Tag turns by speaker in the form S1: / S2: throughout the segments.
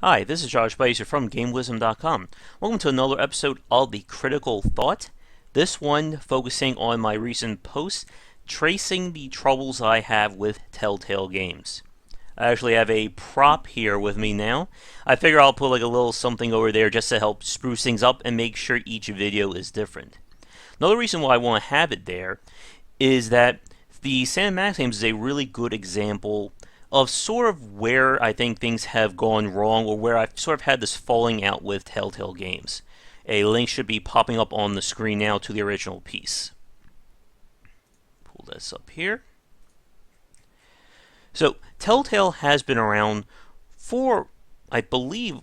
S1: Hi, this is Josh Bycer from GameWisdom.com. Welcome to another episode of The Critical Thought. This one focusing on my recent post, tracing the troubles I have with Telltale Games. I actually have a prop here with me now. I figure I'll put like a little something over there just to help spruce things up and make sure each video is different. Another reason why I want to have it there is that the Sam Max Games is a really good example of sort of where I think things have gone wrong, or where I've sort of had this falling out with Telltale Games. A link should be popping up on the screen now to the original piece. Pull this up here. So, Telltale has been around for, I believe,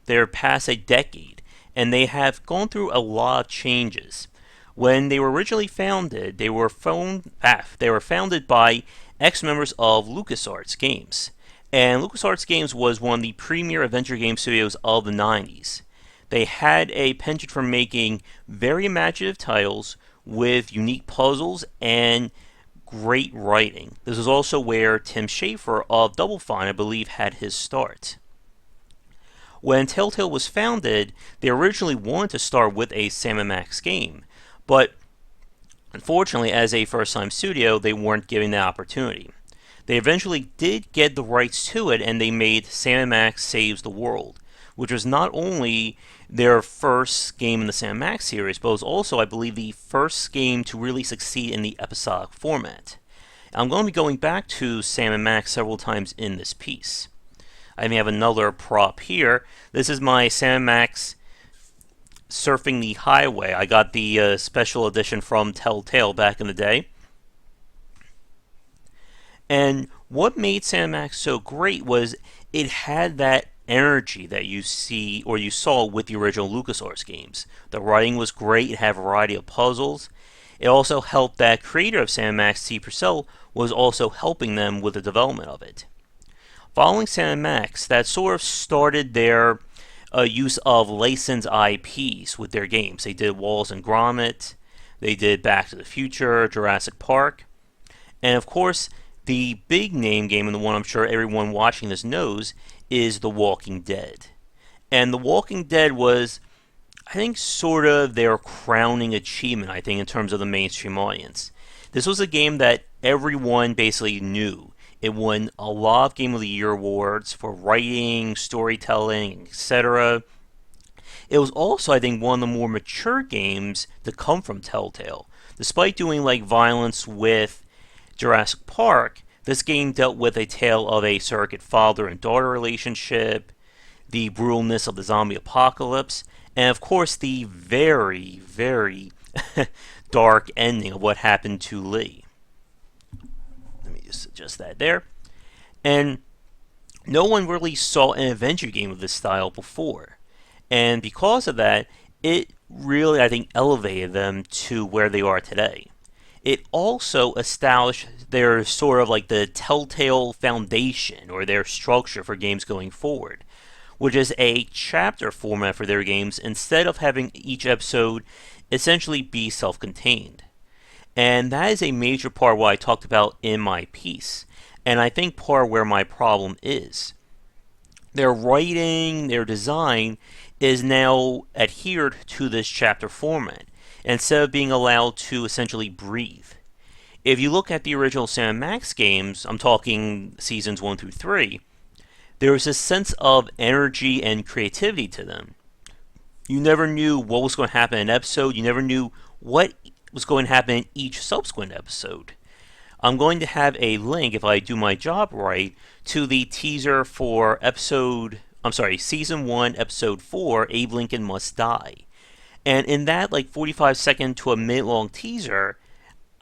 S1: they're past a decade, and they have gone through a lot of changes. When they were originally founded, they were founded by ex-members of LucasArts Games. And LucasArts Games was one of the premier adventure game studios of the 90s. They had a penchant for making very imaginative titles with unique puzzles and great writing. This is also where Tim Schafer of Double Fine, I believe, had his start. When Telltale was founded, they originally wanted to start with a Sam & Max game, but unfortunately, as a first-time studio, they weren't given the opportunity. They eventually did get the rights to it, and they made Sam & Max Saves the World, which was not only their first game in the Sam & Max series, but was also, I believe, the first game to really succeed in the episodic format. I'm going to be going back to Sam & Max several times in this piece. I may have another prop here. This is my Sam & Max Surfing the Highway. I got the special edition from Telltale back in the day. And what made Sam & Max so great was it had that energy that you see or you saw with the original LucasArts games. The writing was great. It had a variety of puzzles. It also helped that creator of Sam & Max, Steve Purcell, was also helping them with the development of it. Following Sam & Max, that sort of started their use of licensed IPs with their games. They did Wallace and Gromit, they did Back to the Future, Jurassic Park, and of course, the big name game, and the one I'm sure everyone watching this knows, is The Walking Dead. And The Walking Dead was, I think, sort of their crowning achievement, I think, in terms of the mainstream audience. This was a game that everyone basically knew. It won a lot of Game of the Year awards for writing, storytelling, etc. It was also, I think, one of the more mature games to come from Telltale. Despite doing like violence with Jurassic Park, this game dealt with a tale of a surrogate father and daughter relationship, the brutalness of the zombie apocalypse, and of course the very, very dark ending of what happened to Lee. Adjust that there. And no one really saw an adventure game of this style before. And because of that, it really, I think, elevated them to where they are today. It also established their sort of like the Telltale foundation or their structure for games going forward, which is a chapter format for their games instead of having each episode essentially be self-contained. And that is a major part of what I talked about in my piece. And I think part of where my problem is. Their writing, their design is now adhered to this chapter format, instead of being allowed to essentially breathe. If you look at the original Sam & Max games, I'm talking seasons 1 through 3, there was a sense of energy and creativity to them. You never knew what was going to happen in an episode. You never knew what was going to happen in each subsequent episode. I'm going to have a link, if I do my job right, to the teaser for Season 1, Episode 4, Abe Lincoln Must Die. And in that 45-second to a minute-long teaser,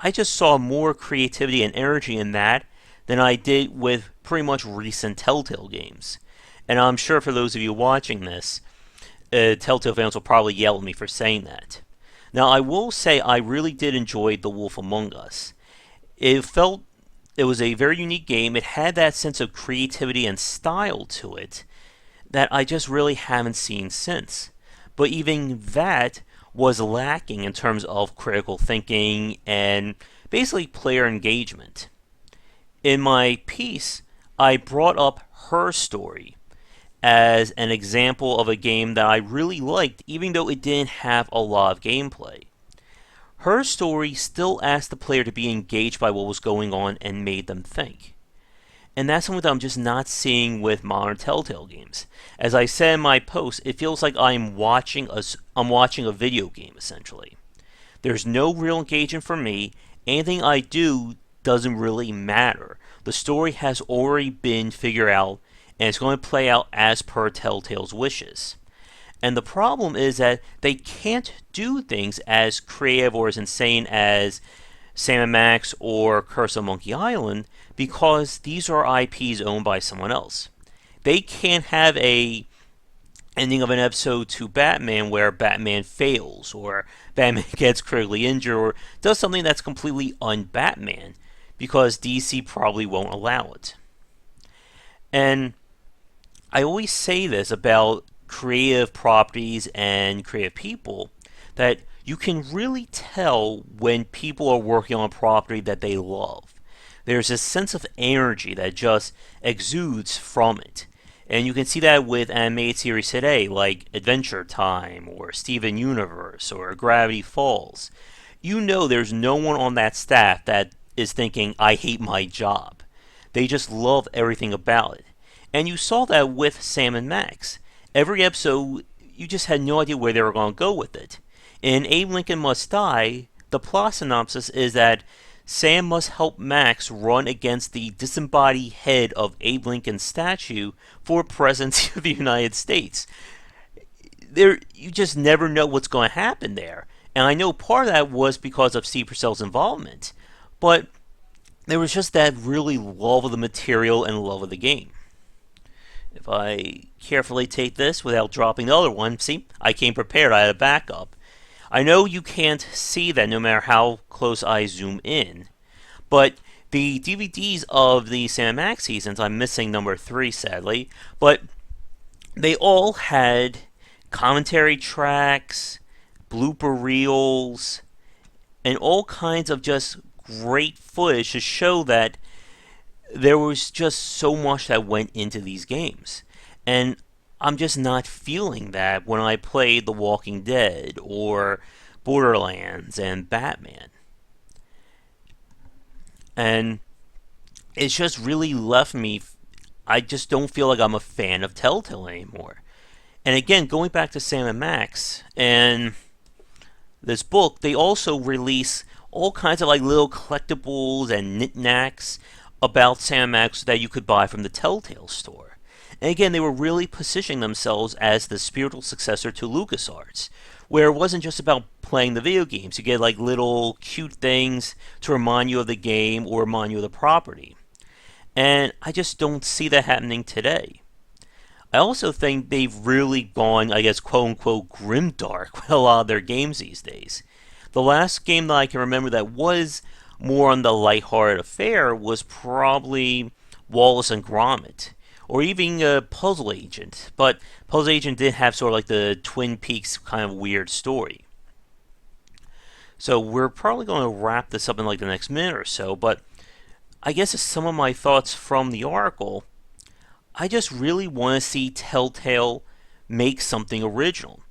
S1: I just saw more creativity and energy in that than I did with pretty much recent Telltale games. And I'm sure for those of you watching this, Telltale fans will probably yell at me for saying that. Now, I will say I really did enjoy The Wolf Among Us. It was a very unique game. It had that sense of creativity and style to it that I just really haven't seen since. But even that was lacking in terms of critical thinking and basically player engagement. In my piece, I brought up her story. as an example of a game that I really liked, even though it didn't have a lot of gameplay. Her story still asked the player to be engaged by what was going on and made them think. And that's something that I'm just not seeing with modern Telltale games. As I said in my post, it feels like I'm watching a video game essentially. There's no real engagement for me. Anything I do doesn't really matter. The story has already been figured out, and it's going to play out as per Telltale's wishes. And the problem is that they can't do things as creative or as insane as Sam & Max or Curse of Monkey Island because these are IPs owned by someone else. They can't have a ending of an episode to Batman where Batman fails or Batman gets critically injured or does something that's completely un-Batman because DC probably won't allow it. And I always say this about creative properties and creative people that you can really tell when people are working on a property that they love. There's a sense of energy that just exudes from it. And you can see that with animated series today, like Adventure Time, or Steven Universe, or Gravity Falls. You know there's no one on that staff that is thinking, I hate my job. They just love everything about it. And you saw that with Sam & Max. Every episode, you just had no idea where they were going to go with it. In Abe Lincoln Must Die, the plot synopsis is that Sam must help Max run against the disembodied head of Abe Lincoln's statue for presidency of the United States. You just never know what's going to happen there. And I know part of that was because of Steve Purcell's involvement. But there was just that really love of the material and love of the game. If I carefully take this without dropping the other one, see, I came prepared, I had a backup. I know you can't see that no matter how close I zoom in, but the DVDs of the Sam & Max seasons, I'm missing number 3 sadly, but they all had commentary tracks, blooper reels, and all kinds of just great footage to show that there was just so much that went into these games. And I'm just not feeling that when I played The Walking Dead or Borderlands and Batman. And it's just really left me, I just don't feel like I'm a fan of Telltale anymore. And again, going back to Sam & Max and this book, they also release all kinds of like little collectibles and knickknacks about Sam & Max that you could buy from the Telltale store. And again, they were really positioning themselves as the spiritual successor to LucasArts, where it wasn't just about playing the video games. You get like little cute things to remind you of the game or remind you of the property. And I just don't see that happening today. I also think they've really gone, I guess, quote-unquote, grimdark with a lot of their games these days. The last game that I can remember that was more on the lighthearted affair was probably Wallace and Gromit, or even Puzzle Agent. But Puzzle Agent did have sort of like the Twin Peaks kind of weird story. So we're probably going to wrap this up in like the next minute or so, but I guess some of my thoughts from the article, I just really want to see Telltale make something original.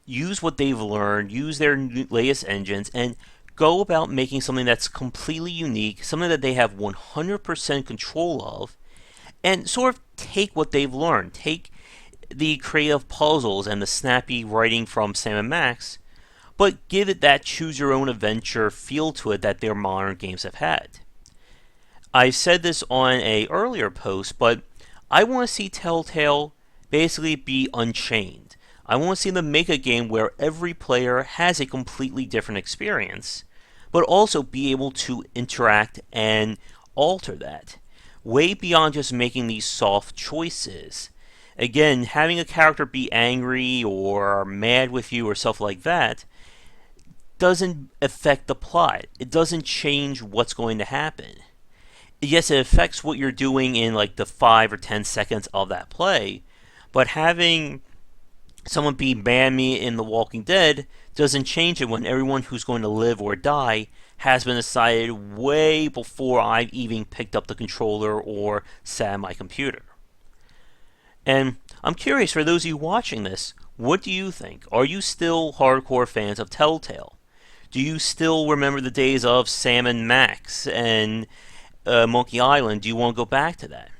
S1: Use what they've learned, use their latest engines, and go about making something that's completely unique, something that they have 100% control of, and sort of take what they've learned. Take the creative puzzles and the snappy writing from Sam & Max, but give it that choose-your-own-adventure feel to it that their modern games have had. I said this on an earlier post, but I want to see Telltale basically be unchained. I want to see them make a game where every player has a completely different experience, but also be able to interact and alter that. Way beyond just making these soft choices. Again, having a character be angry or mad with you or stuff like that doesn't affect the plot. It doesn't change what's going to happen. Yes, it affects what you're doing in like the 5 or 10 seconds of that play, but having someone be mad at me in The Walking Dead doesn't change it when everyone who's going to live or die has been decided way before I've even picked up the controller or sat at my computer. And I'm curious, for those of you watching this, what do you think? Are you still hardcore fans of Telltale? Do you still remember the days of Sam and Max and Monkey Island? Do you want to go back to that?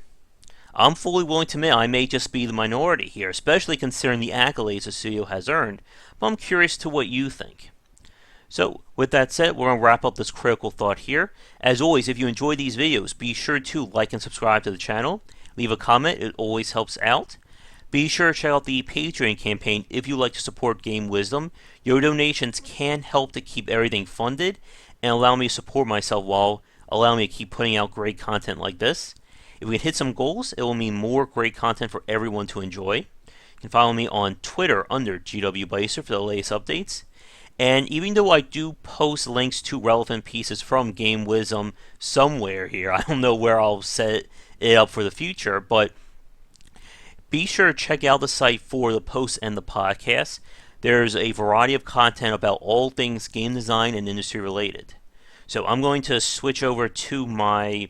S1: I'm fully willing to admit I may just be the minority here, especially considering the accolades the studio has earned, but I'm curious to what you think. So, with that said, we're going to wrap up this critical thought here. As always, if you enjoy these videos, be sure to like and subscribe to the channel. Leave a comment, it always helps out. Be sure to check out the Patreon campaign if you like to support Game Wisdom. Your donations can help to keep everything funded and allow me to support myself while allowing me to keep putting out great content like this. If we can hit some goals, it will mean more great content for everyone to enjoy. You can follow me on Twitter under GW Bycer for the latest updates. And even though I do post links to relevant pieces from Game Wisdom somewhere here, I don't know where I'll set it up for the future, but be sure to check out the site for the posts and the podcast. There's a variety of content about all things game design and industry related. So I'm going to switch over to my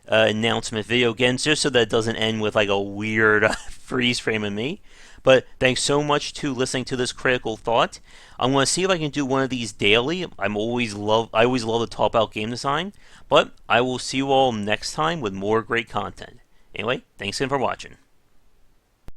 S1: announcement video again, just so that it doesn't end with like a weird freeze frame of me. But thanks so much to listening to this critical thought. I'm going to see if I can do one of these daily. I always love to talk about game design. But I will see you all next time with more great content. Anyway, thanks again for watching.